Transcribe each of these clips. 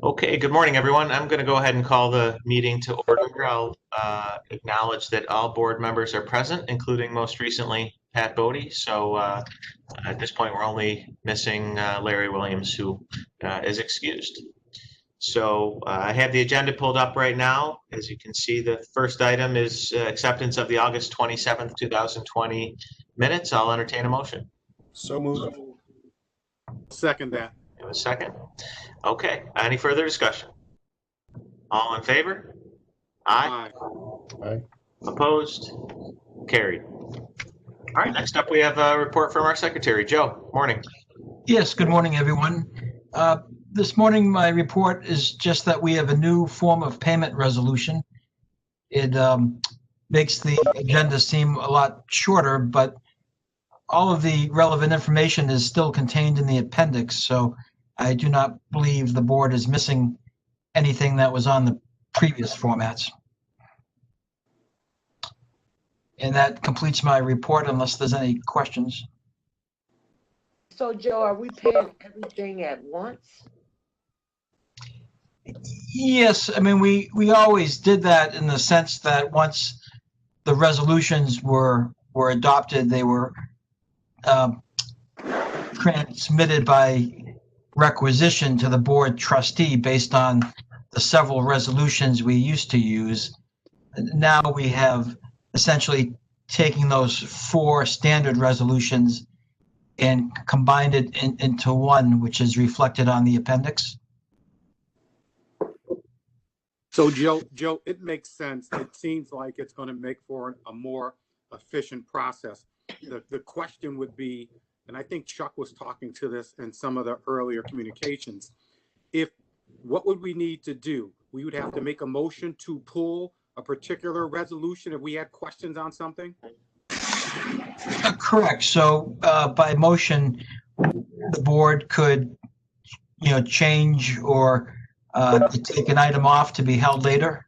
Okay, good morning, everyone. I'm going to go ahead and call the meeting to order. I'll acknowledge that all board members are present, including most recently Pat Bodie. So at this point, we're only missing Larry Williams, who is excused. So I have the agenda pulled up right now. As you can see, the first item is acceptance of the August 27th, 2020 minutes. I'll entertain a motion. So moved. Second that. In a second. Okay, any further discussion? All in favor? Aye. Aye. Opposed? Carried. All right, next up we have a report from our secretary. Joe, morning. Yes, good morning, everyone. This morning, my report is just that we have a new form of payment resolution. It makes the agenda seem a lot shorter, but all of the relevant information is still contained in the appendix, so I do not believe the board is missing anything that was on the previous formats. And that completes my report unless there's any questions. So Joe, are we paying everything at once? Yes, I mean, we always did that in the sense that once the resolutions were adopted, they were transmitted by requisition to the board trustee based on the several resolutions we used to use. Now we have essentially taken those 4 standard resolutions and combined it into one, which is reflected on the appendix. So Joe, it makes sense. It seems like it's going to make for a more efficient process. The question would be, and I think Chuck was talking to this in some of the earlier communications, what would we need to do? We would have to make a motion to pull a particular resolution if we had questions on something? Correct. So by motion, the board could, change or take an item off to be held later.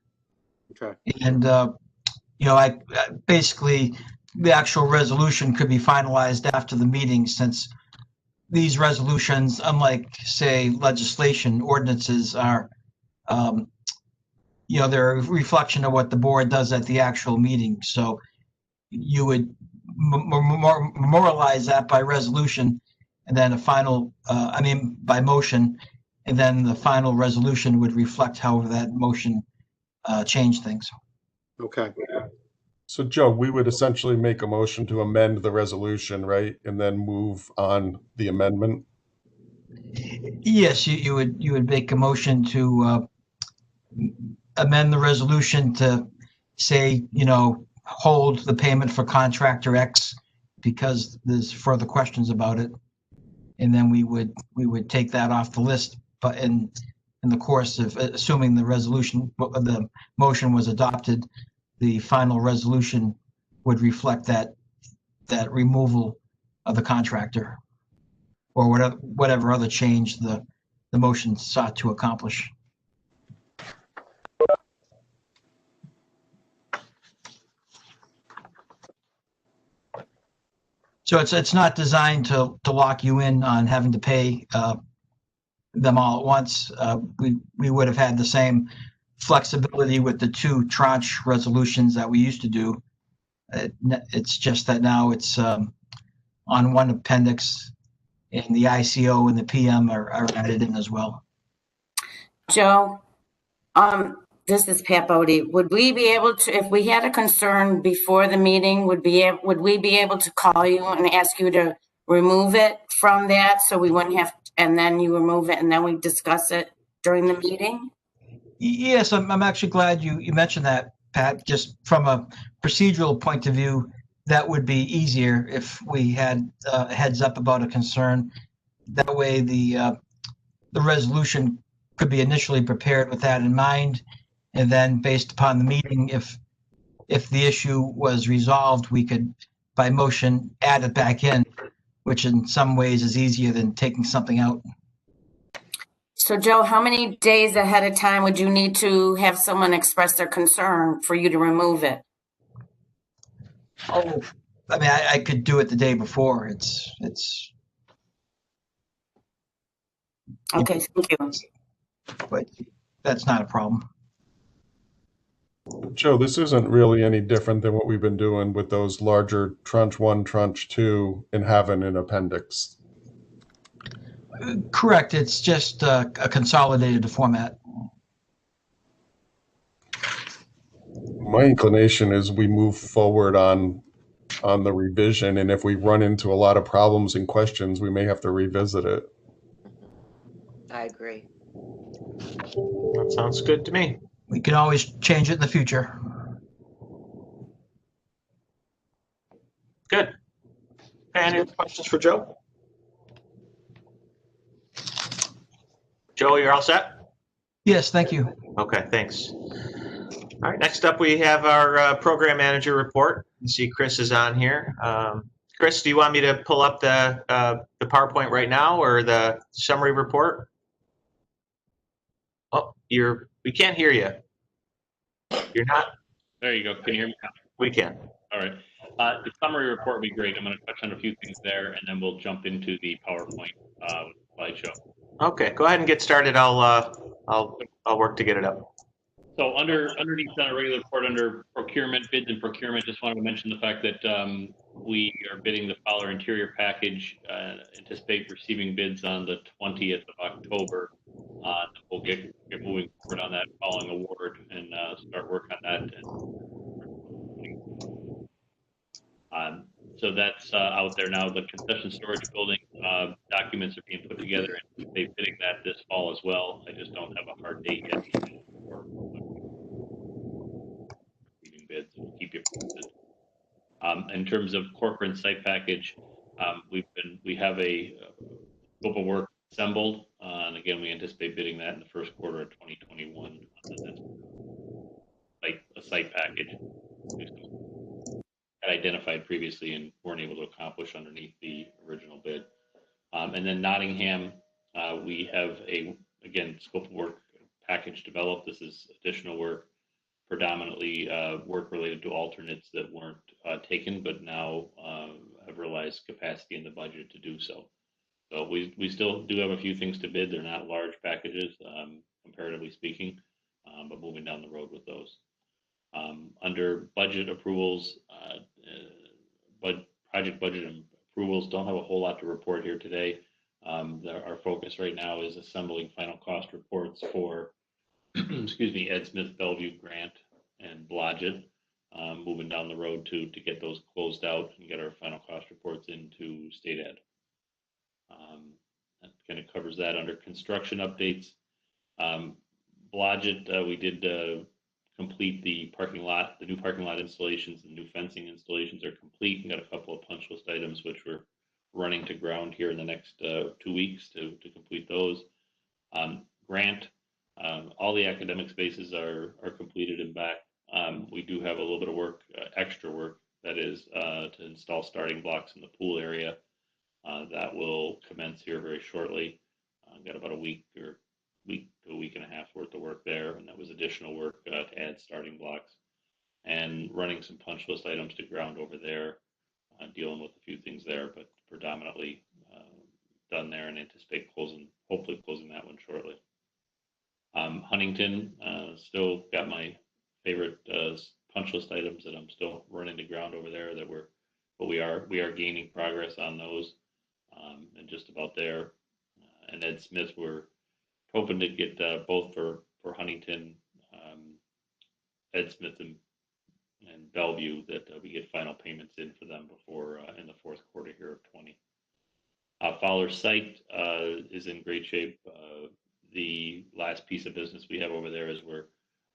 Okay. And, I basically, the actual resolution could be finalized after the meeting, since these resolutions, unlike, say, legislation, ordinances are, they're a reflection of what the board does at the actual meeting. So you would memorialize that by resolution, and then a final, by motion, and then the final resolution would reflect however that motion changed things. Okay. So Joe, we would essentially make a motion to amend the resolution, right? And then move on the amendment? Yes, you would make a motion to amend the resolution to say, hold the payment for contractor X because there's further questions about it. And then we would take that off the list, but in the course of assuming the motion was adopted, the final resolution would reflect that removal of the contractor or whatever other change the motion sought to accomplish. So it's not designed to lock you in on having to pay them all at once. We would have had the same flexibility with the 2 tranche resolutions that we used to do. It's just that now it's on one appendix, and the ICO and the PM are added in as well. Joe, this is Pat Bodie. Would we be able to, if we had a concern before the meeting, would we be able to call you and ask you to remove it from that, so we wouldn't have, and then you remove it and then we discuss it during the meeting? Yes, I'm actually glad you mentioned that, Pat. Just from a procedural point of view, that would be easier if we had a heads up about a concern. That way the resolution could be initially prepared with that in mind, and then based upon the meeting, if the issue was resolved, we could by motion add it back in, which in some ways is easier than taking something out. So Joe, how many days ahead of time would you need to have someone express their concern for you to remove it? Oh, I could do it the day before. It's. Okay, thank you. but that's not a problem. Joe, this isn't really any different than what we've been doing with those larger tranche 1, tranche 2, and having an appendix. Correct. It's just a consolidated format. My inclination is we move forward on the revision, and if we run into a lot of problems and questions, we may have to revisit it. I agree. That sounds good to me. We can always change it in the future. Good. Any other questions for Joe? Joe, you're all set? Yes, thank you. Okay, thanks. All right, next up we have our program manager report. You see Chris is on here. Chris, do you want me to pull up the PowerPoint right now or the summary report? Oh, we can't hear you. You're not? There you go. Can you hear me now? We can. All right. The summary report would be great. I'm going to touch on a few things there, and then we'll jump into the PowerPoint slideshow. Okay, go ahead and get started. I'll work to get it up. So underneath on a regular report under procurement, bids and procurement, just wanted to mention the fact that we are bidding the Fowler interior package. Anticipate receiving bids on the 20th of October. We'll get moving forward on that following award and start work on that. So that's out there now. The concession storage building documents are being put together, and they're bidding that this fall as well. I just don't have a hard date yet. Bids. We'll keep you posted. In terms of Corcoran site package, we have a scope of work assembled, and again we anticipate bidding that in the first quarter of 2021. A site package had identified previously and weren't able to accomplish underneath the original bid. And then Nottingham, we have again scope of work package developed. This is additional work, predominantly work related to alternates that weren't taken, but now have realized capacity in the budget to do so. So we still do have a few things to bid. They're not large packages, comparatively speaking, but moving down the road with those. Under budget approvals, but project budget approvals, don't have a whole lot to report here today. Our focus right now is assembling final cost reports for excuse me, Ed Smith, Bellevue, Grant, and Blodgett, moving down the road to get those closed out and get our final cost reports into state ed. That kind of covers that. Under construction updates. Blodgett, we did complete the parking lot, the new parking lot installations, the new fencing installations are complete. We got a couple of punch list items which we're running to ground here in the next 2 weeks to complete those. Grant, all the academic spaces are completed and back. We do have a little bit of work, extra work, that is to install starting blocks in the pool area. That will commence here very shortly. Got about a week to a week and a half worth of work there, and that was additional work to add starting blocks and running some punch list items to ground over there, dealing with a few things there, but predominantly done there, and anticipate hopefully closing that one shortly. Huntington, still got my favorite punch list items that I'm still running to ground over there. We are gaining progress on those, and just about there. And Ed Smith, we're hoping to get both for Huntington, Ed Smith and Bellevue, that we get final payments in for them before in the fourth quarter here of 20. Fowler site is in great shape. The last piece of business we have over there is we're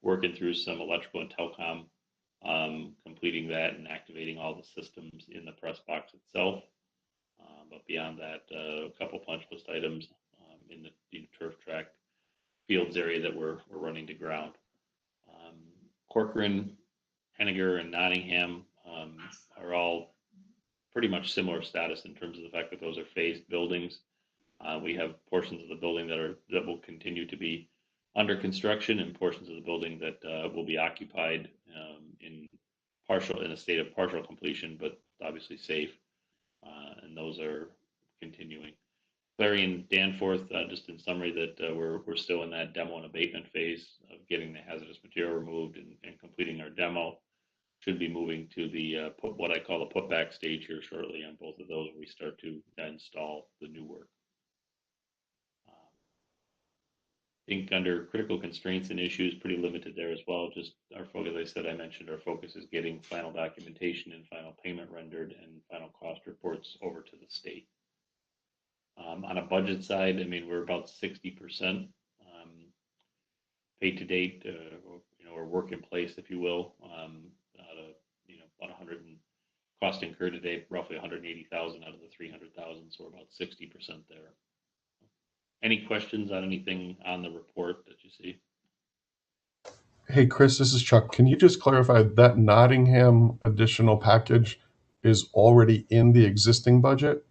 working through some electrical and telecom, completing that and activating all the systems in the press box itself. But beyond that, a couple punch list items in the turf track fields area that we're running to ground. Corcoran, Henniger, and Nottingham are all pretty much similar status in terms of the fact that those are phased buildings. We have portions of the building that will continue to be under construction, and portions of the building that will be occupied in a state of partial completion, but obviously safe. And those are continuing. Larry and Danforth, just in summary, that we're still in that demo and abatement phase of getting the hazardous material removed and completing our demo. Should be moving to the what I call the putback stage here shortly on both of those. We start to install the new work. I think under critical constraints and issues, pretty limited there as well. Just our focus, as I said, I mentioned, our focus is getting final documentation and final payment rendered and final cost reports over to the state. On a budget side, I mean, we're about 60% paid to date, or work in place, if you will. About 100 and cost incurred today, roughly 180,000 out of the 300,000, so we're about 60% there. Any questions on anything on the report that you see? Hey, Chris, this is Chuck. Can you just clarify that Nottingham additional package is already in the existing budget?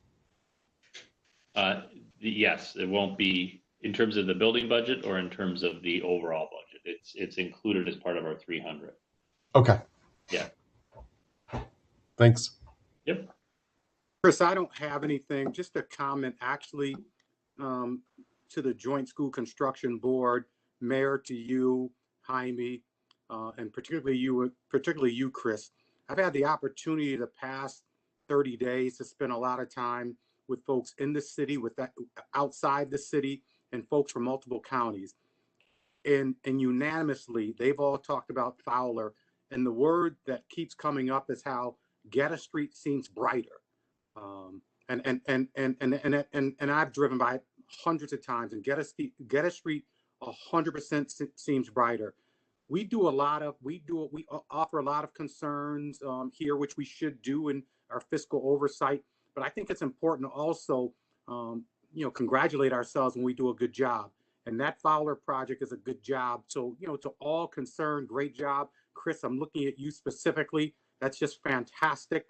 Yes, it won't be in terms of the building budget or in terms of the overall budget. It's included as part of our 300. Okay. Yeah. Thanks. Yep. Chris, I don't have anything, just a comment actually to the Joint School Construction Board, Mayor, to you, Jaime, and particularly you, Chris. I've had the opportunity the past 30 days to spend a lot of time with folks in the city, outside the city, and folks from multiple counties. And unanimously, they've all talked about Fowler. And the word that keeps coming up is how Getta Street seems brighter. And I've driven by it hundreds of times, and Getta Street 100% seems brighter. We offer a lot of concerns here, which we should do in our fiscal oversight. But I think it's important to also, congratulate ourselves when we do a good job. And that Fowler project is a good job. So, to all concerned, great job. Chris, I'm looking at you specifically. That's just fantastic.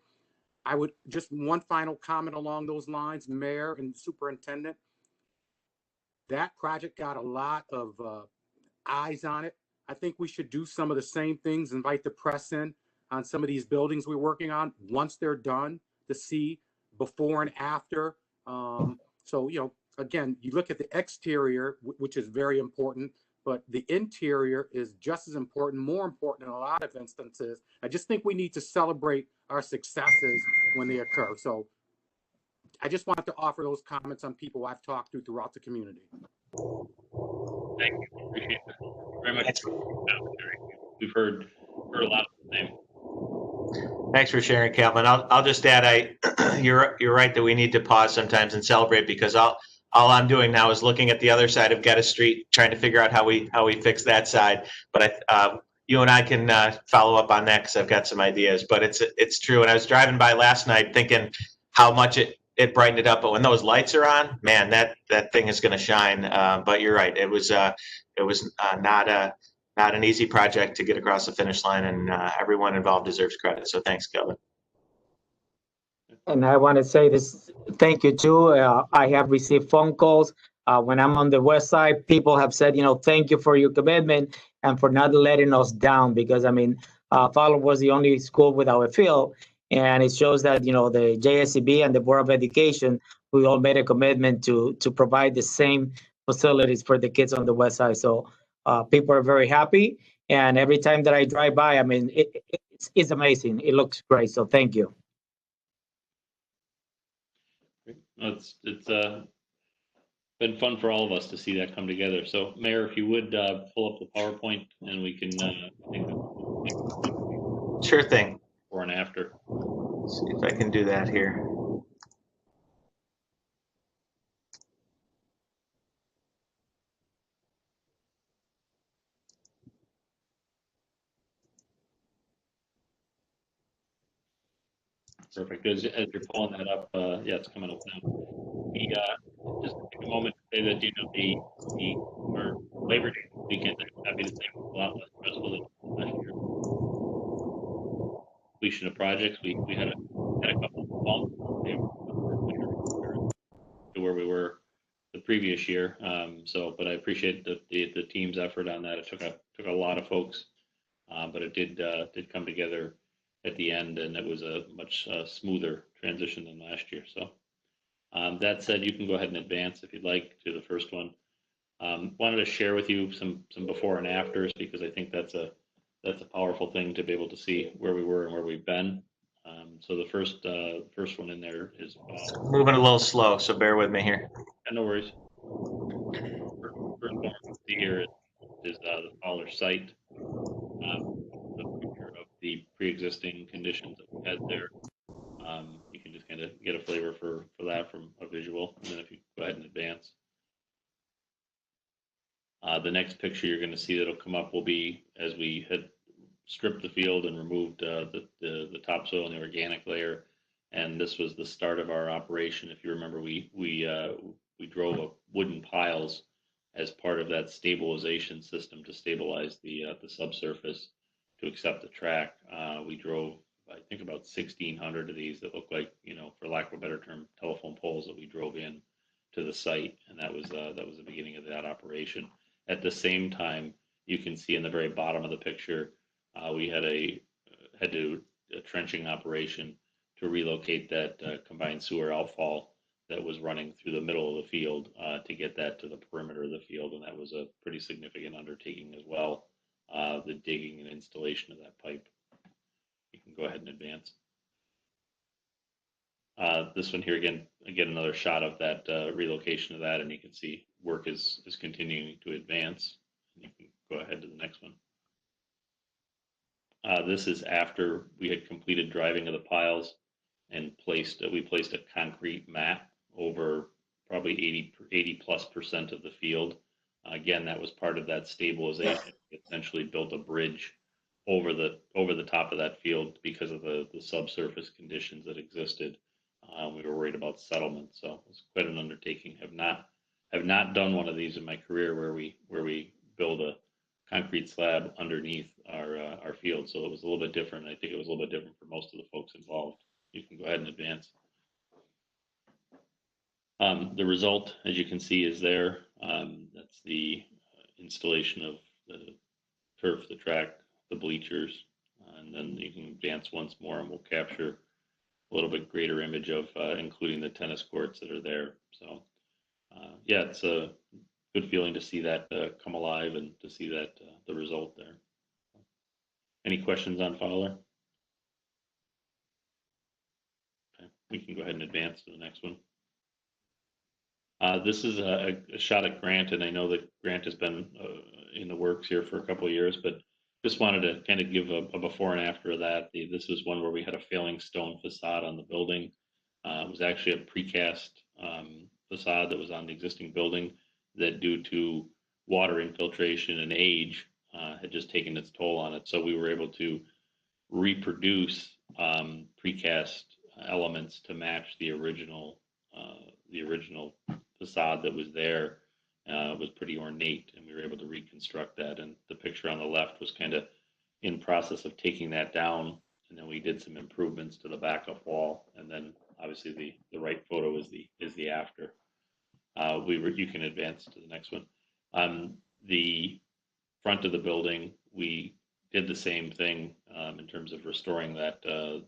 I would just one final comment along those lines, Mayor and Superintendent. That project got a lot of eyes on it. I think we should do some of the same things, invite the press in on some of these buildings we're working on once they're done to see before and after. So, again, you look at the exterior, which is very important, but the interior is just as important, more important in a lot of instances. I just think we need to celebrate our successes when they occur. So I just wanted to offer those comments on people I've talked to throughout the community. Thank you. Appreciate that. Very much. We've heard a lot of the same. Thanks for sharing, Calvin. I'll just add, you're right that we need to pause sometimes and celebrate, because all I'm doing now is looking at the other side of Getta Street, trying to figure out how we fix that side. But you and I can follow up on that, because I've got some ideas. But it's true. And I was driving by last night thinking how much it brightened it up. But when those lights are on, man, that thing is going to shine. But you're right. It was not an easy project to get across the finish line, and everyone involved deserves credit. So thanks, Kelvin. And I want to say this, thank you too. I have received phone calls when I'm on the west side. People have said, thank you for your commitment and for not letting us down, because Fowler was the only school without a field. And it shows that, the JSCB and the Board of Education, we all made a commitment to provide the same facilities for the kids on the west side. So people are very happy. And every time that I drive by, it's amazing. It looks great. So thank you. It's been fun for all of us to see that come together. So, Mayor, if you would pull up the PowerPoint, and we can Sure thing. Before and after. Let's see if I can do that here. Perfect. As you're pulling that up, yeah, it's coming up now. We just take a moment to say that our Labor Day weekend, I'm happy to say, was a lot less stressful than last year. Completion of projects, we had a couple of bumps to where we were the previous year. But I appreciate the team's effort on that. It took a lot of folks, but it did come together at the end, and it was a much smoother transition than last year. So That said, you can go ahead and advance if you'd like to the first one. Wanted to share with you some before and afters because I think that's a powerful thing to be able to see where we were and where we've been. So the first one in there is Moving a little slow, so bear with me here. no worries. First one we see here is the smaller site. The picture of the pre-existing conditions that we had there. You can just kind of get a flavor for that from a visual, and then if you go ahead and advance. The next picture you're going to see that'll come up will be as we had stripped the field and removed the topsoil and the organic layer, and this was the start of our operation. If you remember, we drove up wooden piles as part of that stabilization system to stabilize the subsurface to accept the track. We drove, I think, about 1,600 of these that look like, for lack of a better term, telephone poles that we drove in to the site, and that was the beginning of that operation. At the same time, you can see in the very bottom of the picture, we had a trenching operation to relocate that combined sewer outfall that was running through the middle of the field to get that to the perimeter of the field, and that was a pretty significant undertaking as well. The digging and installation of that pipe. You can go ahead and advance. This one here again another shot of that relocation of that, and you can see work is continuing to advance. You can go ahead to the next one. This is after we had completed driving of the piles and we placed a concrete mat over probably 80+% of the field. Again, that was part of that stabilization. We essentially built a bridge over the top of that field because of the subsurface conditions that existed. We were worried about settlement, so it was quite an undertaking. Have not done one of these in my career where we build a concrete slab underneath our field, so it was a little bit different. I think it was a little bit different for most of the folks involved. You can go ahead and advance. The result, as you can see, is there. That's the installation of the turf, the track, the bleachers, and then you can advance once more and we'll capture a little bit greater image of including the tennis courts that are there. So yeah, it's a good feeling to see that come alive and to see that the result there. Any questions on Fowler? Okay, we can go ahead and advance to the next one. This is a shot at Grant, and I know that Grant has been in the works here for a couple of years, but just wanted to kind of give a before and after of that. This was one where we had a failing stone facade on the building. It was actually a precast facade that was on the existing building that, due to water infiltration and age, had just taken its toll on it. So we were able to reproduce precast elements to match the original facade that was there. Was pretty ornate, and we were able to reconstruct that. And the picture on the left was kind of in process of taking that down, and then we did some improvements to the backup wall. And then obviously the right photo is the after. You can advance to the next one. The front of the building, we did the same thing in terms of restoring that the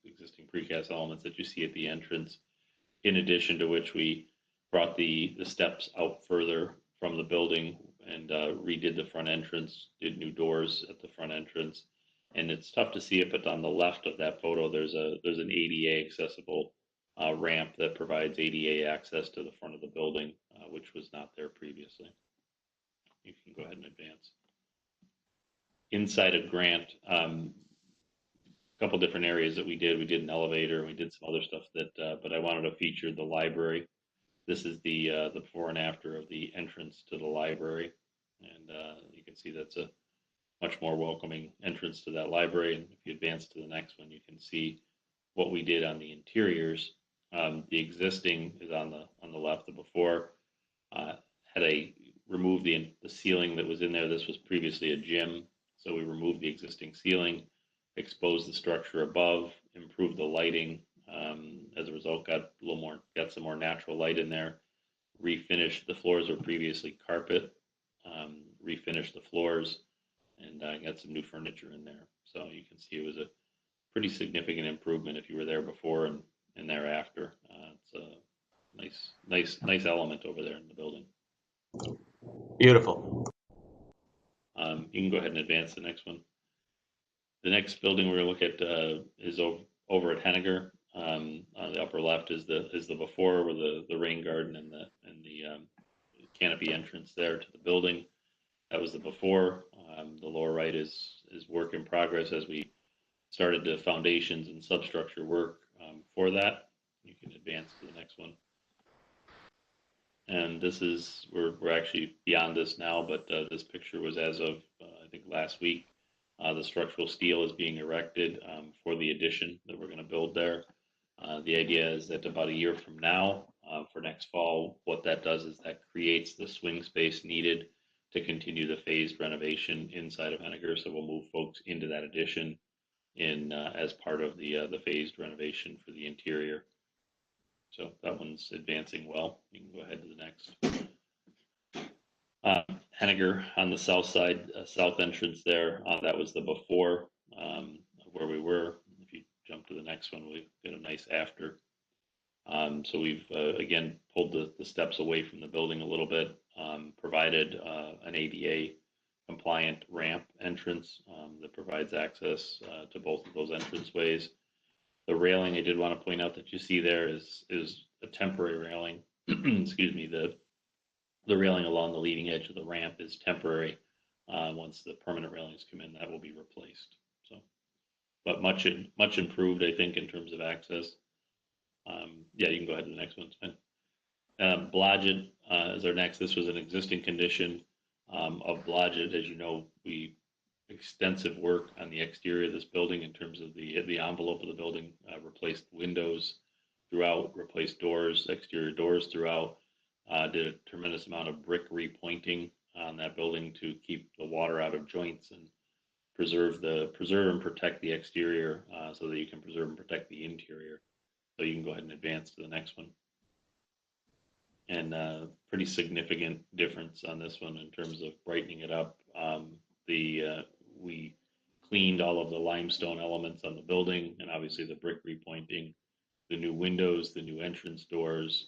existing precast elements that you see at the entrance. In addition to which, we brought the steps out further from the building and redid the front entrance, did new doors at the front entrance. And it's tough to see it, but on the left of that photo, there's an ADA accessible ramp that provides ADA access to the front of the building, which was not there previously. You can go ahead and advance. Inside of Grant, couple different areas that we did. We did an elevator, and we did some other stuff that, but I wanted to feature the library. This is the before and after of the entrance to the library, and you can see that's a much more welcoming entrance to that library. And if you advance to the next one, you can see what we did on the interiors. The existing is on the left. The before had removed the ceiling that was in there. This was previously a gym, so we removed the existing ceiling, exposed the structure above, improved the lighting. As a result, got some more natural light in there. Refinished the floors were previously carpet. Refinished the floors, and got some new furniture in there. So you can see it was a pretty significant improvement if you were there before and thereafter. nice element over there in the building. Beautiful. You can go ahead and advance the next one. The next building we're going to look at is over at Henniger. On the upper left is the before, with the rain garden and the canopy entrance there to the building. That was the before. The lower right is work in progress as we started the foundations and substructure work for that. You can advance to the next one. And this is, we're actually beyond this now, but this picture was as of, I think, last week. The structural steel is being erected for the addition that we're going to build there. The idea is that about a year from now, for next fall, what that does is that creates the swing space needed to continue the phased renovation inside of Henniger. So we'll move folks into that addition in as part of the phased renovation for the interior. So that one's advancing well. You can go ahead to the next. Henniger on the south side, south entrance there, that was the before where we were. If you jump to the next one, we get a nice after. So we've again pulled the steps away from the building a little bit, provided an ADA compliant ramp entrance that provides access to both of those entranceways. The railing, I did want to point out that you see there is a temporary railing. Excuse me, the railing along the leading edge of the ramp is temporary. Once the permanent railings come in, that will be replaced. So, but much improved, I think, in terms of access. Yeah, you can go ahead to the next one, Sven. Blodgett is our next. This was an existing condition of Blodgett. As you know, we extensive work on the exterior of this building in terms of the envelope of the building, replaced windows throughout, replaced doors, exterior doors throughout, did a tremendous amount of brick repointing on that building to keep the water out of joints and preserve and protect the exterior so that you can preserve and protect the interior. So you can go ahead and advance to the next one. And pretty significant difference on this one in terms of brightening it up. We cleaned all of the limestone elements on the building, and obviously the brick repointing, the new windows, the new entrance doors.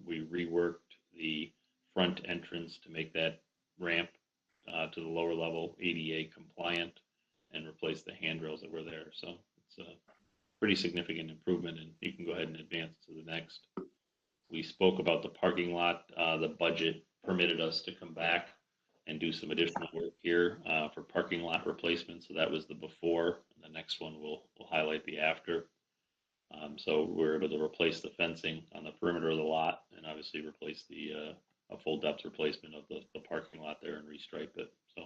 We reworked the front entrance to make that ramp to the lower level ADA compliant and replace the handrails that were there. So it's a pretty significant improvement, and you can go ahead and advance to the next. We spoke about the parking lot. The budget permitted us to come back and do some additional work here for parking lot replacement. So that was the before, and the next one will highlight the after. So we're able to replace the fencing on the perimeter of the lot, and obviously replace a full depth replacement of the parking lot there and restripe it. So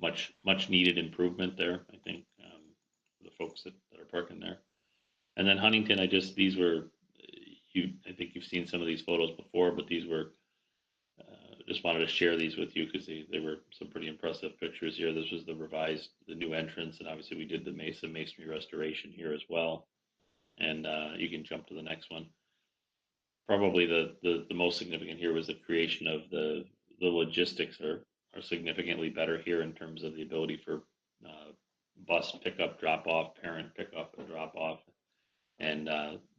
much needed improvement there, I think, for the folks that are parking there. And then Huntington, these were, I think you've seen some of these photos before, but these were, just wanted to share these with you because they were some pretty impressive pictures here. This was the new entrance, and obviously we did the masonry restoration here as well. And you can jump to the next one. Probably the most significant here was the creation of the logistics are significantly better here in terms of the ability for bus pickup, drop off, parent pickup and drop off, and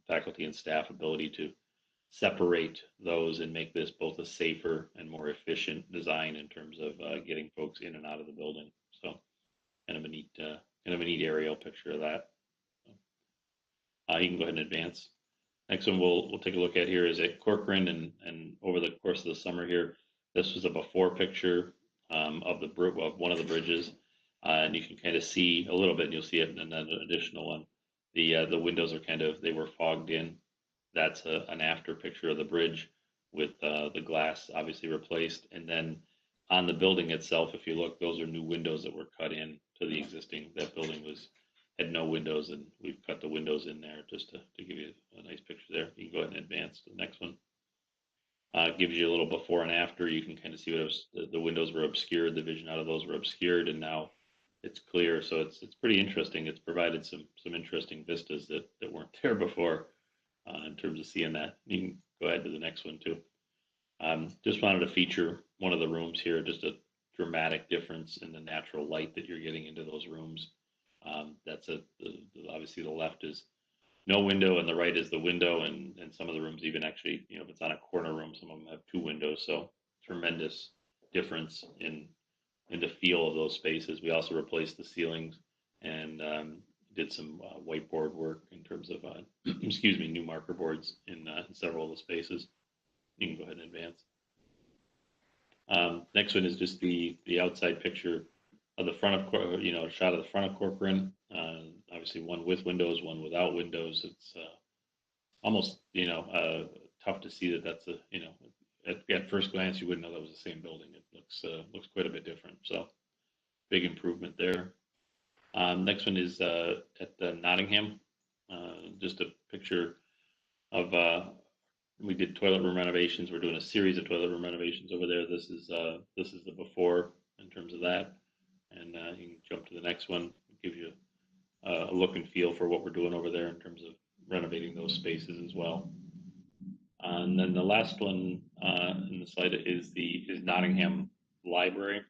faculty and staff ability to separate those and make this both a safer and more efficient design in terms of getting folks in and out of the building. So kind of a neat aerial picture of that. You can go ahead and advance. Next one we'll take a look at here is at Corcoran, and over the course of the summer here, this was a before picture of one of the bridges, and you can kind of see a little bit, and you'll see it in an additional one. The windows are they were fogged in. That's an after picture of the bridge with the glass obviously replaced, and then on the building itself, if you look, those are new windows that were cut in to the existing. That building had no windows, and we've cut the windows in there just to give you a nice picture there. You can go ahead and advance to the next one. It gives you a little before and after. You can kind of see what the windows were obscured, the vision out of those were obscured, and now it's clear. So it's pretty interesting. It's provided some interesting vistas that weren't there before in terms of seeing that. You can go ahead to the next one too. Just wanted to feature one of the rooms here, just a dramatic difference in the natural light that you're getting into those rooms. That's obviously the left is no window, and the right is the window, and some of the rooms even actually, if it's on a corner room, some of them have 2 windows. So tremendous difference in the feel of those spaces. We also replaced the ceilings and did some whiteboard work in terms of, excuse me, new marker boards in several of the spaces. You can go ahead and advance. Next one is just the outside picture of the front of, a shot of the front of Corcoran. Obviously one with windows, one without windows. It's almost, tough to see that that's at first glance, you wouldn't know that was the same building. It looks quite a bit different. So big improvement there. Next one is at the Nottingham. Just a picture of, we did toilet room renovations. We're doing a series of toilet room renovations over there. This is the before in terms of that. And you can jump to the next one. Give you a look and feel for what we're doing over there in terms of renovating those spaces as well. And then the last one in the slide is Nottingham Library.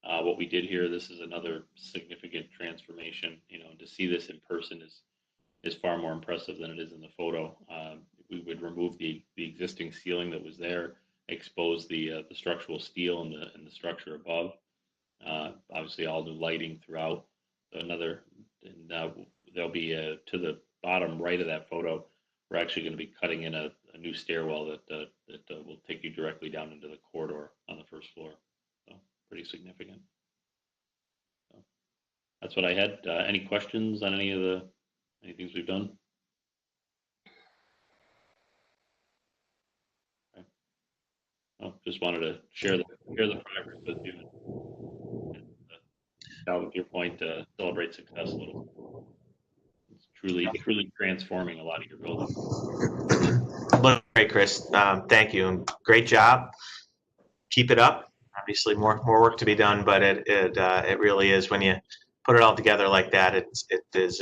What we did here, this is another significant transformation. To see this in person is far more impressive than it is in the photo. We would remove the existing ceiling that was there, expose the structural steel and the structure above. Obviously, all new lighting throughout. There'll be to the bottom right of that photo. We're actually going to be cutting in a new stairwell that will take you directly down into the corridor on the first floor. So pretty significant. So that's what I had. Any questions on any things we've done? Okay. Well, just wanted to share the progress with you. Now, with your point, celebrate success a little. It's truly transforming a lot of your buildings. Look great, Chris. Thank you, and great job. Keep it up. Obviously, more work to be done, but it really is when you put it all together like that. It's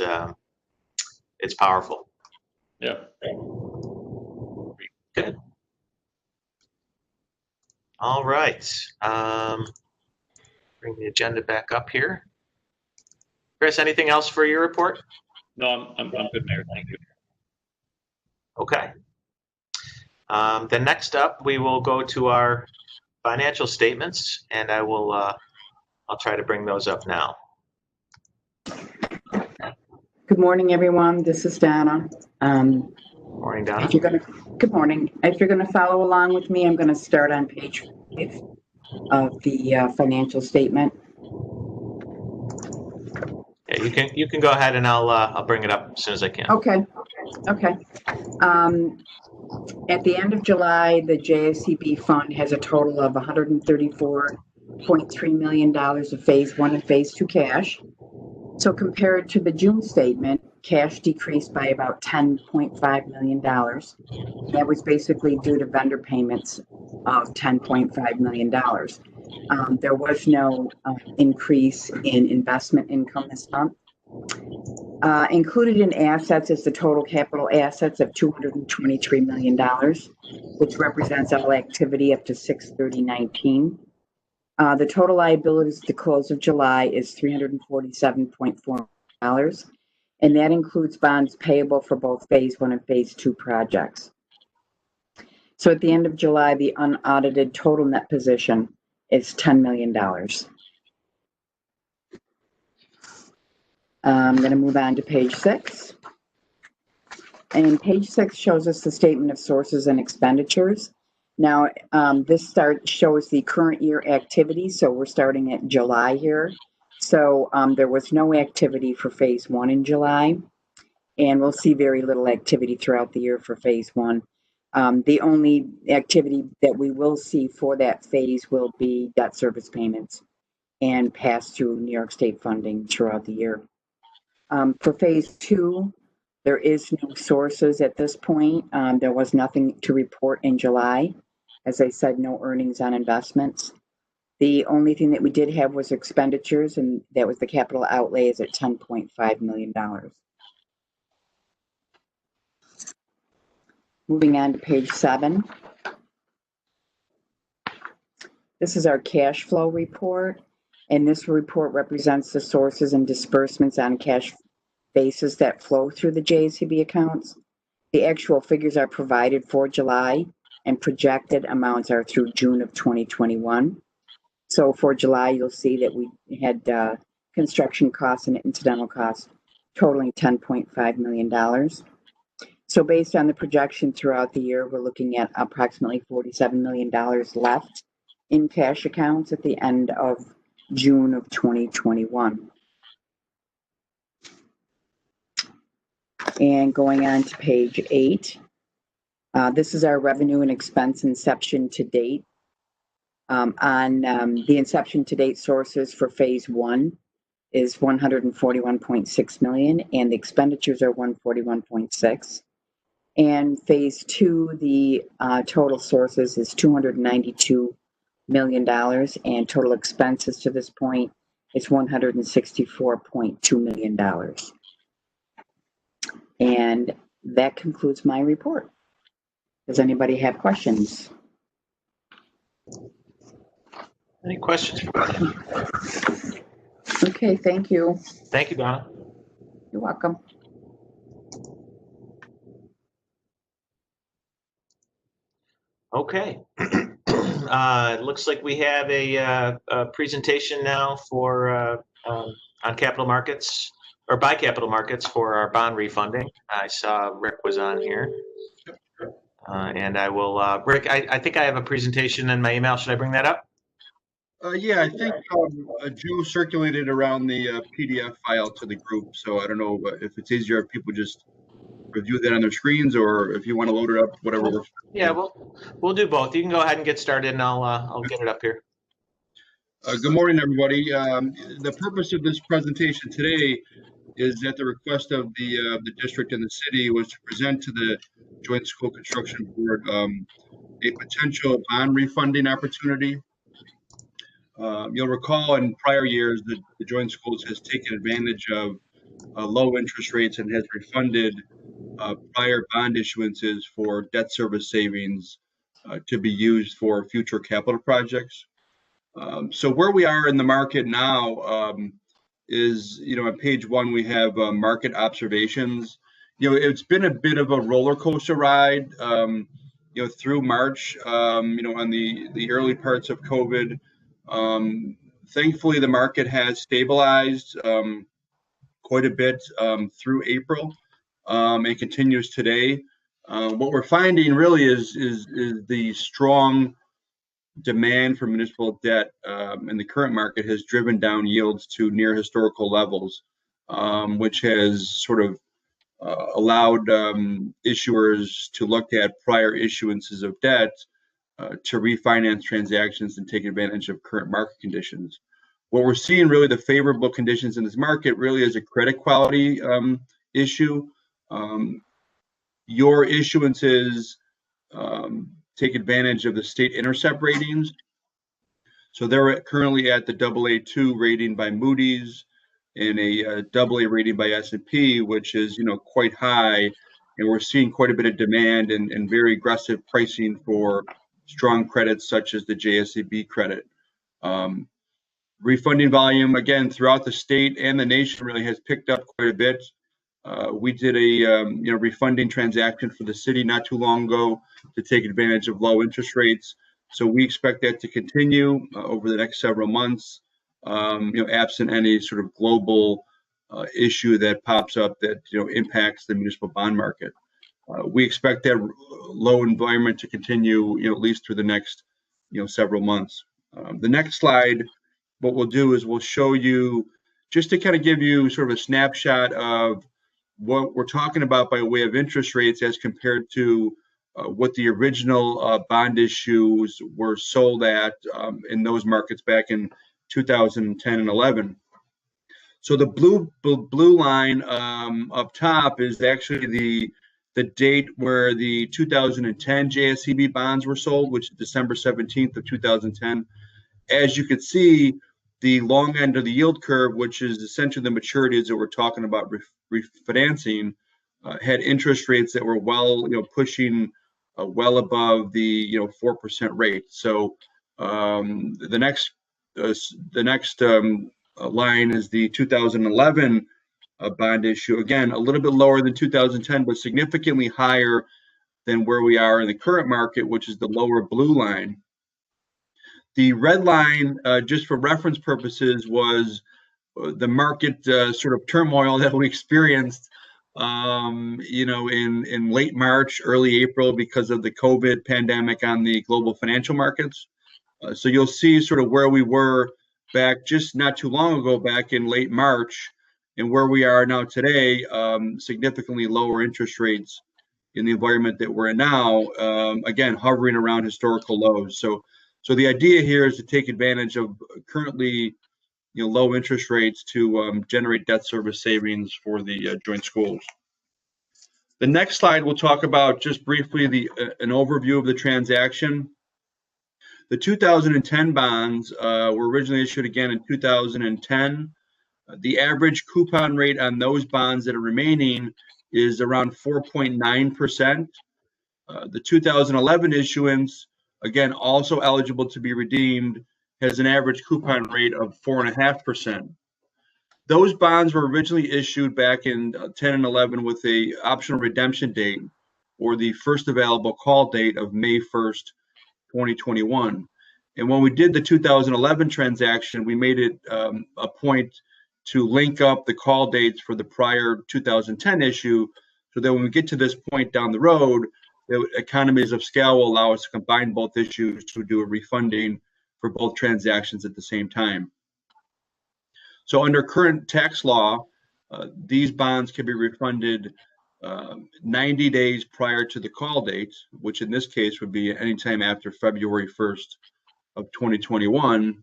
powerful. Yeah. Good. All right. Bring the agenda back up here. Chris, anything else for your report? No, I'm good, Mayor. Thank you. Okay. Then next up, we will go to our financial statements, and I'll try to bring those up now. Good morning, everyone. This is Donna. Morning, Donna. Good morning. If you're going to follow along with me, I'm going to start on page 5 of the financial statement. Yeah, you can go ahead, and I'll bring it up as soon as I can. Okay. At the end of July, the JSCB fund has a total of $134.3 million of phase 1 and phase 2 cash. So compared to the June statement, cash decreased by about $10.5 million. That was basically due to vendor payments of $10.5 million. There was no increase in investment income this month. Included in assets is the total capital assets of $223 million, which represents all activity up to 6/30/19. The total liabilities at the close of July is $347.4 million, and that includes bonds payable for both phase 1 and phase 2 projects. So at the end of July, the unaudited total net position is $10 million. I'm going to move on to page 6. And page 6 shows us the statement of sources and expenditures. Now, this shows the current year activity, so we're starting at July here. So there was no activity for phase 1 in July, and we'll see very little activity throughout the year for phase 1. The only activity that we will see for that phase will be debt service payments and pass through New York State funding throughout the year. For phase 2, there is no sources at this point. There was nothing to report in July. As I said, no earnings on investments. The only thing that we did have was expenditures, and that was the capital outlay is at $10.5 million. Moving on to page 7. This is our cash flow report, and this report represents the sources and disbursements on cash basis that flow through the JSCB accounts. The actual figures are provided for July, and projected amounts are through June of 2021. So for July, you'll see that we had construction costs and incidental costs totaling $10.5 million. So based on the projection throughout the year, we're looking at approximately $47 million left in cash accounts at the end of June of 2021. And going on to page 8, this is our revenue and expense inception to date. The inception to date sources for phase 1 is 141.6 million, and the expenditures are 141.6. And phase 2, the total sources is $292 million, and total expenses to this point is $164.2 million. And that concludes my report. Does anybody have questions? Any questions for Donna? Okay, thank you. Thank you, Donna. You're welcome. Okay. It looks like we have a presentation now for on capital markets, or by capital markets, for our bond refunding. I saw Rick was on here. And I will, Rick, I think I have a presentation in my email. Should I bring that up? Yeah, I think Joe circulated around the PDF file to the group. So I don't know if it's easier if people just review that on their screens, or if you want to load it up, whatever works. Yeah, we'll do both. You can go ahead and get started, and I'll get it up here. Good morning, everybody. The purpose of this presentation today is at the request of the district and the city was to present to the Joint School Construction Board a potential bond refunding opportunity. You'll recall in prior years that the Joint Schools has taken advantage of low interest rates and has refunded prior bond issuances for debt service savings to be used for future capital projects. So where we are in the market now is, on page 1, we have market observations. It's been a bit of a roller coaster ride, through March, on the early parts of COVID. Thankfully, the market has stabilized quite a bit through April and continues today. What we're finding really is the strong demand for municipal debt in the current market has driven down yields to near historical levels, which has sort of allowed issuers to look at prior issuances of debt to refinance transactions and take advantage of current market conditions. What we're seeing really the favorable conditions in this market really is a credit quality issue. Your issuances take advantage of the state intercept ratings. So they're currently at the AA2 rating by Moody's and a AA rating by S&P, which is, quite high. And we're seeing quite a bit of demand and very aggressive pricing for strong credits such as the JSCB credit. Refunding volume, again, throughout the state and the nation really has picked up quite a bit. We did a refunding transaction for the city not too long ago to take advantage of low interest rates. So we expect that to continue over the next several months, absent any sort of global issue that pops up that impacts the municipal bond market. We expect that low environment to continue, at least through the next, several months. The next slide, what we'll do is we'll show you, just to kind of give you sort of a snapshot of what we're talking about by way of interest rates as compared to what the original bond issues were sold at in those markets back in 2010 and 11. So the blue line up top is actually the date where the 2010 JSCB bonds were sold, which is December 17th of 2010. As you can see, the long end of the yield curve, which is essentially the maturities that we're talking about refinancing, had interest rates that were pushing well above the 4% rate. So the next line is the 2011 bond issue. Again, a little bit lower than 2010, but significantly higher than where we are in the current market, which is the lower blue line. The red line, just for reference purposes, was the market sort of turmoil that we experienced, in late March, early April, because of the COVID pandemic on the global financial markets. So you'll see sort of where we were back just not too long ago, back in late March, and where we are now today, significantly lower interest rates in the environment that we're in now, again, hovering around historical lows. So the idea here is to take advantage of currently low interest rates to generate debt service savings for the joint schools. The next slide, we'll talk about just briefly an overview of the transaction. The 2010 bonds were originally issued again in 2010. The average coupon rate on those bonds that are remaining is around 4.9%. The 2011 issuance, again, also eligible to be redeemed, has an average coupon rate of 4.5%. Those bonds were originally issued back in 10 and 11 with a optional redemption date or the first available call date of May 1st, 2021. And when we did the 2011 transaction, we made it a point to link up the call dates for the prior 2010 issue so that when we get to this point down the road, the economies of scale will allow us to combine both issues to do a refunding for both transactions at the same time. So under current tax law, these bonds can be refunded 90 days prior to the call date, which in this case would be anytime after February 1st of 2021,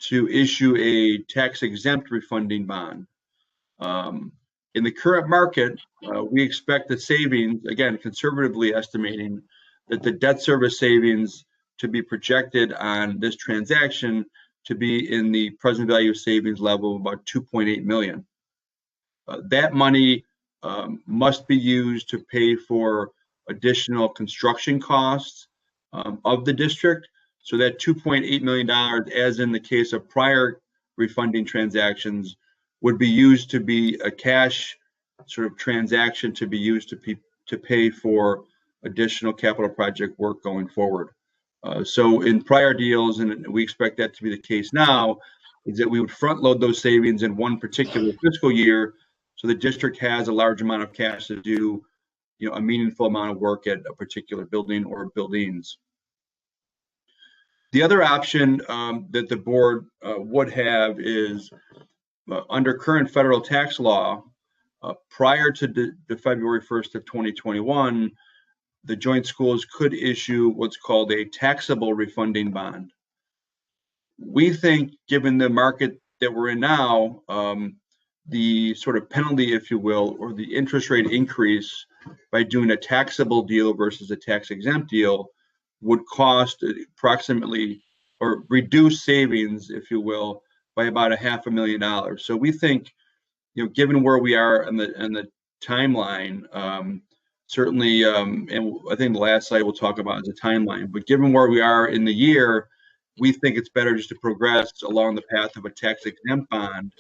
to issue a tax-exempt refunding bond. In the current market, we expect the savings, again, conservatively estimating that the debt service savings to be projected on this transaction to be in the present value savings level of about $2.8 million. That money must be used to pay for additional construction costs of the district. So that $2.8 million, as in the case of prior refunding transactions, would be used to be a cash sort of transaction to be used to pay for additional capital project work going forward. So in prior deals, and we expect that to be the case now, is that we would front load those savings in one particular fiscal year, so the district has a large amount of cash to do, a meaningful amount of work at a particular building or buildings. The other option that the board would have is under current federal tax law, prior to the February 1st of 2021, the joint schools could issue what's called a taxable refunding bond. We think, given the market that we're in now, the sort of penalty, if you will, or the interest rate increase by doing a taxable deal versus a tax-exempt deal would cost approximately, or reduce savings, if you will, by about $500,000. So we think, given where we are in the timeline, certainly, and I think the last slide we'll talk about is a timeline, but given where we are in the year, we think it's better just to progress along the path of a tax-exempt bond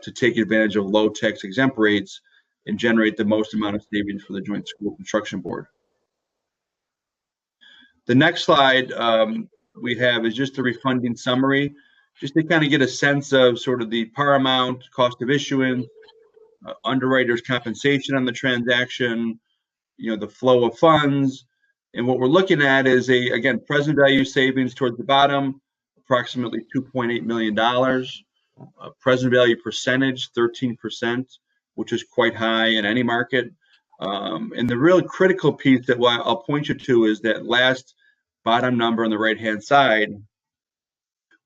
to take advantage of low tax-exempt rates and generate the most amount of savings for the Joint School Construction Board. The next slide we have is just a refunding summary, just to kind of get a sense of sort of the par amount, cost of issuance, underwriters' compensation on the transaction, the flow of funds. And what we're looking at is again, present value savings towards the bottom, approximately $2.8 million. Present value percentage, 13%, which is quite high in any market. And the real critical piece that I'll point you to is that last bottom number on the right-hand side.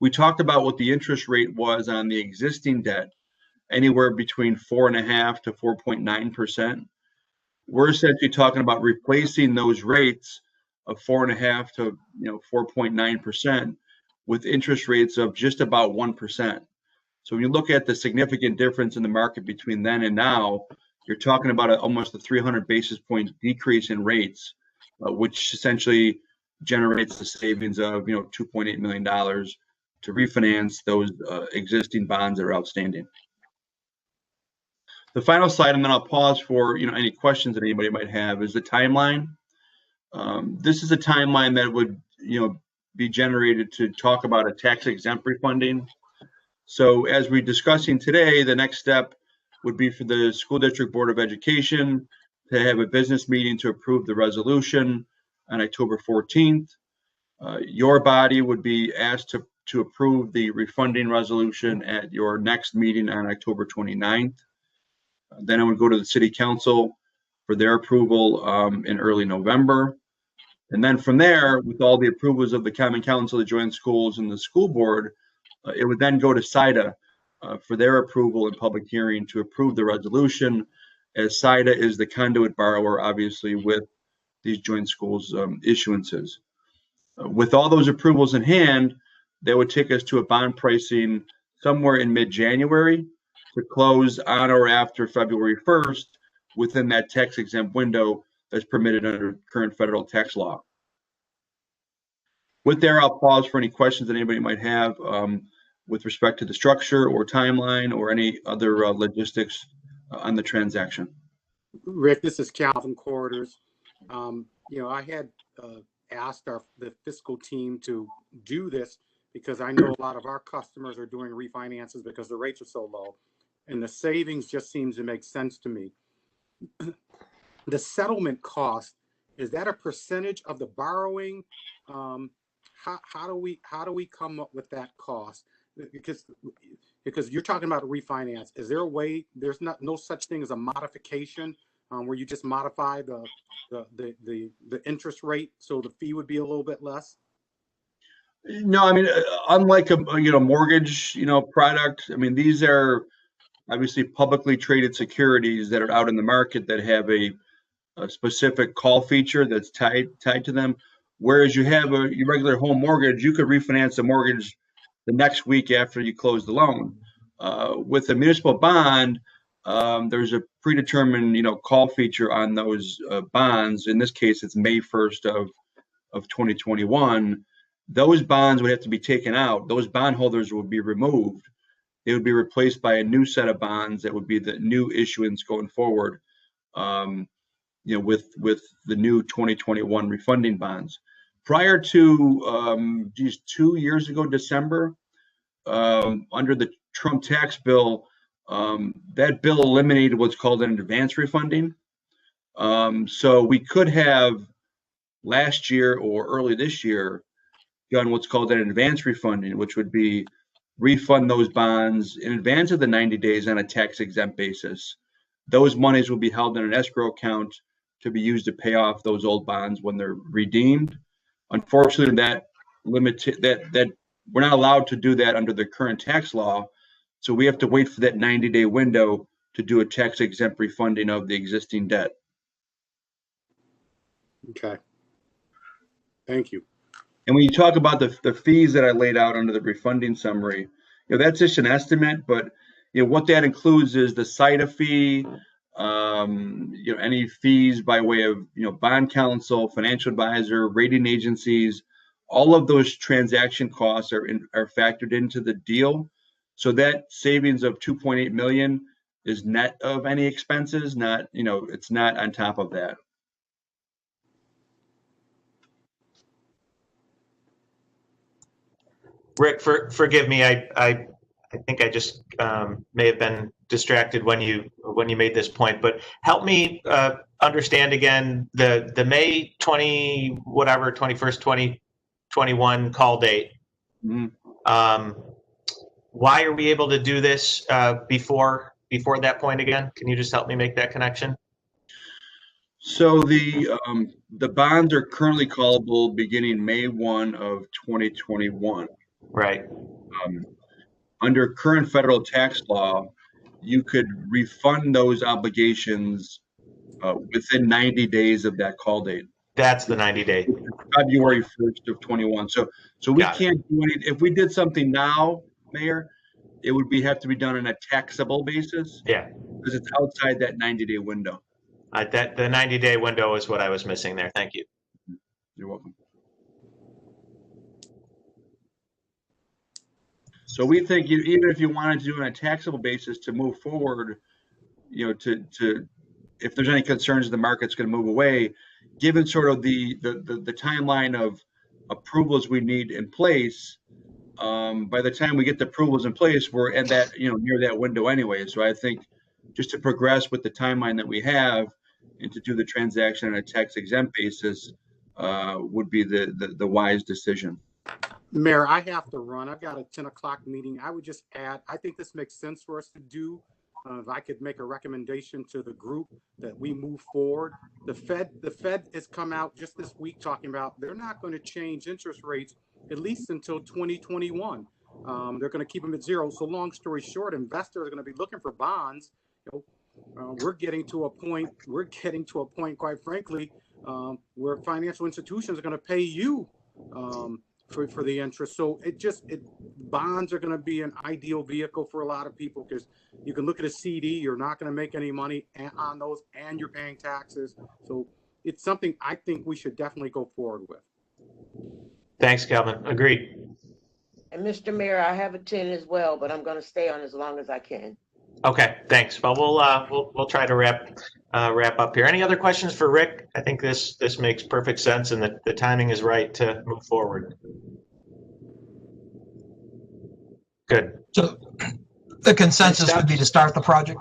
We talked about what the interest rate was on the existing debt, anywhere between 4.5% to 4.9%. We're essentially talking about replacing those rates of 4.5% to 4.9% with interest rates of just about 1%. So when you look at the significant difference in the market between then and now, you're talking about almost a 300 basis point decrease in rates, which essentially generates the savings of $2.8 million to refinance those existing bonds that are outstanding. The final slide, and then I'll pause for any questions that anybody might have, is the timeline. This is a timeline that would be generated to talk about a tax-exempt refunding. So as we're discussing today, the next step would be for the School District Board of Education to have a business meeting to approve the resolution on October 14th. Your body would be asked to approve the refunding resolution at your next meeting on October 29th. Then it would go to the City Council for their approval in early November. And then from there, with all the approvals of the Common Council, the Joint Schools, and the School Board, it would then go to CIDA for their approval and public hearing to approve the resolution, as CIDA is the conduit borrower, obviously, with these Joint Schools issuances. With all those approvals in hand, that would take us to a bond pricing somewhere in mid-January to close on or after February 1st within that tax-exempt window that's permitted under current federal tax law. With there, I'll pause for any questions that anybody might have with respect to the structure or timeline or any other logistics on the transaction. Rick, this is Calvin Quarters. I had asked the fiscal team to do this because I know a lot of our customers are doing refinances because the rates are so low, and the savings just seems to make sense to me. The settlement cost, is that a percentage of the borrowing? How do we come up with that cost? Because you're talking about a refinance. Is there a way? There's no such thing as a modification where you just modify the interest rate so the fee would be a little bit less? No, I mean, unlike a mortgage product, I mean, these are obviously publicly traded securities that are out in the market that have a specific call feature that's tied to them. Whereas you have your regular home mortgage, you could refinance the mortgage the next week after you close the loan. With a municipal bond, there's a predetermined call feature on those bonds. In this case, it's May 1st of 2021. Those bonds would have to be taken out. Those bondholders would be removed. They would be replaced by a new set of bonds that would be the new issuance going forward. With the new 2021 refunding bonds. Prior to 2 years ago, December, under the Trump tax bill, that bill eliminated what's called an advance refunding. So we could have last year or early this year done what's called an advance refunding, which would be refund those bonds in advance of the 90 days on a tax exempt basis. Those monies will be held in an escrow account to be used to pay off those old bonds when they're redeemed. Unfortunately, that we're not allowed to do that under the current tax law. So we have to wait for that 90-day window to do a tax exempt refunding of the existing debt. Okay. Thank you. And when you talk about the fees that I laid out under the refunding summary, that's just an estimate, but what that includes is the CIDA fee, any fees by way of bond counsel, financial advisor, rating agencies. All of those transaction costs are factored into the deal. So that savings of 2.8 million is net of any expenses, not it's not on top of that. Rick, forgive me. I think I just may have been distracted when you made this point, but help me understand again the May 21st, 2021 call date. Mm-hmm. Why are we able to do this before that point again? Can you just help me make that connection? So the bonds are currently callable beginning May 1 of 2021. Right. Under current federal tax law, you could refund those obligations within 90 days of that call date. That's the 90 day. February 1st of 21. So we can't do anything. If we did something now, Mayor, it would have to be done on a taxable basis. Yeah. Because it's outside that 90-day window. The 90-day window is what I was missing there. Thank you. You're welcome. So we think even if you wanted to do it on a taxable basis to move forward if there's any concerns the market's going to move away, given sort of the timeline of approvals we need in place. By the time we get the approvals in place, we're at that, near that window anyway. So I think just to progress with the timeline that we have and to do the transaction on a tax exempt basis would be the wise decision. Mayor, I have to run. I've got a 10 o'clock meeting. I would just add, I think this makes sense for us to do. If I could make a recommendation to the group that we move forward. The Fed has come out just this week talking about they're not going to change interest rates at least until 2021. They're going to keep them at zero. So long story short, investors are going to be looking for bonds. We're getting to a point, quite frankly, where financial institutions are going to pay you for the interest. So bonds are going to be an ideal vehicle for a lot of people because you can look at a CD, you're not going to make any money on those and you're paying taxes. So it's something I think we should definitely go forward with. Thanks, Calvin. Agreed. And Mr. Mayor, I have a 10 as well, but I'm going to stay on as long as I can. Okay, thanks. Well, we'll try to wrap up here. Any other questions for Rick? I think this makes perfect sense, and the timing is right to move forward. Good. So the consensus would be to start the project?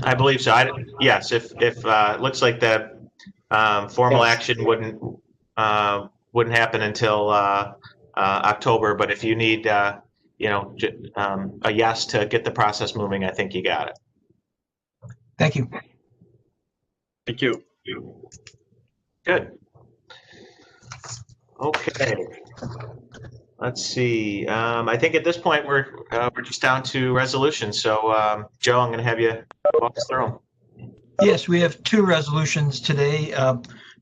I believe so. Yes, if it looks like the formal action wouldn't happen until October, but if you need a yes to get the process moving, I think you got it. Thank you. Thank you. Good. Okay. Let's see. I think at this point we're just down to resolutions. So Joe, I'm going to have you walk us through them. Yes, we have two resolutions today.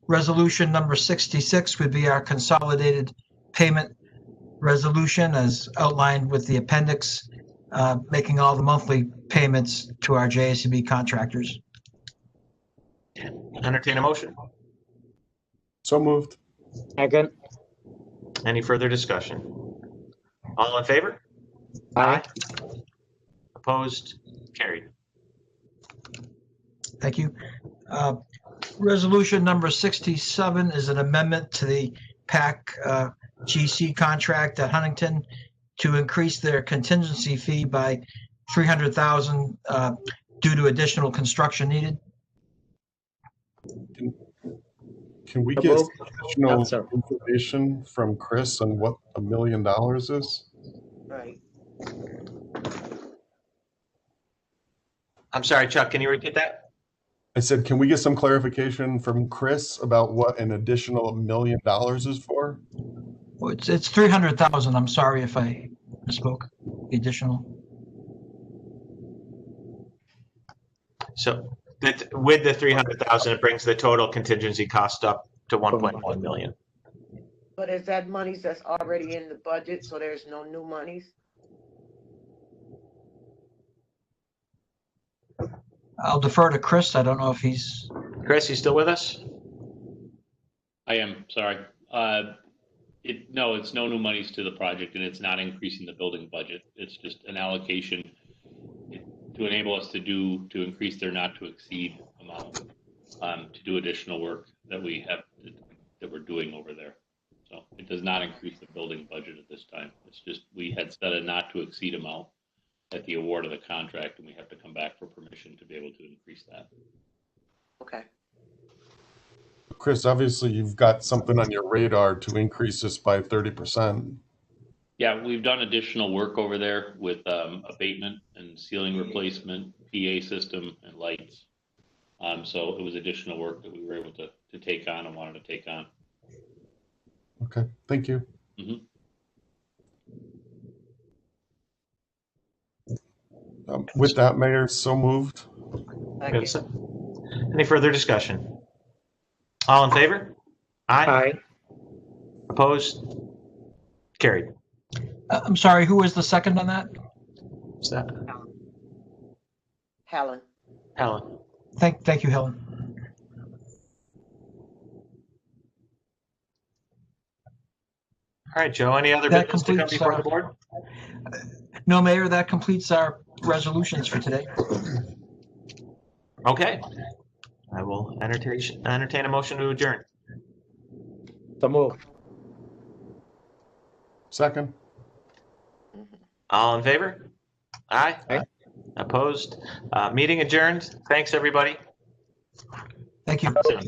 Resolution number 66 would be our consolidated payment resolution as outlined with the appendix, making all the monthly payments to our JSCB contractors. Entertain a motion. So moved. Second. Any further discussion? All in favor? Aye. Opposed? Carried. Thank you. Resolution number 67 is an amendment to the PAC GC contract at Huntington to increase their contingency fee by $300,000 due to additional construction needed. Can we get additional information from Chris on what $1 million is? Right. I'm sorry, Chuck, can you repeat that? I said, can we get some clarification from Chris about what an additional $1 million is for? Well, it's 300,000. I'm sorry if I misspoke. The additional. So with the 300,000, it brings the total contingency cost up to 1.1 million. But is that monies that's already in the budget, so there's no new monies? I'll defer to Chris. I don't know if he's. Chris, you still with us? I am, sorry. No, it's no new monies to the project, and it's not increasing the building budget. It's just an allocation to enable us to increase their not to exceed amount to do additional work that we're doing over there. So it does not increase the building budget at this time. It's just we had set a not to exceed amount at the award of the contract, and we have to come back for permission to be able to increase that. Okay. Chris, obviously you've got something on your radar to increase this by 30%. Yeah, we've done additional work over there with abatement and ceiling replacement, PA system, and lights. So it was additional work that we were able to take on and wanted to take on. Okay, thank you. Mm-hmm. With that, Mayor, so moved. Thank you. Any further discussion? All in favor? Aye. Aye. Opposed? Carried. I'm sorry, who was the second on that? What's that? Helen. Helen. Thank you, Helen. All right, Joe, any other business to come before the board? No, Mayor, that completes our resolutions for today. Okay. I will entertain a motion to adjourn. So move. Second? All in favor? Aye. Aye. Opposed? Meeting adjourned. Thanks, everybody. Thank you. Soon.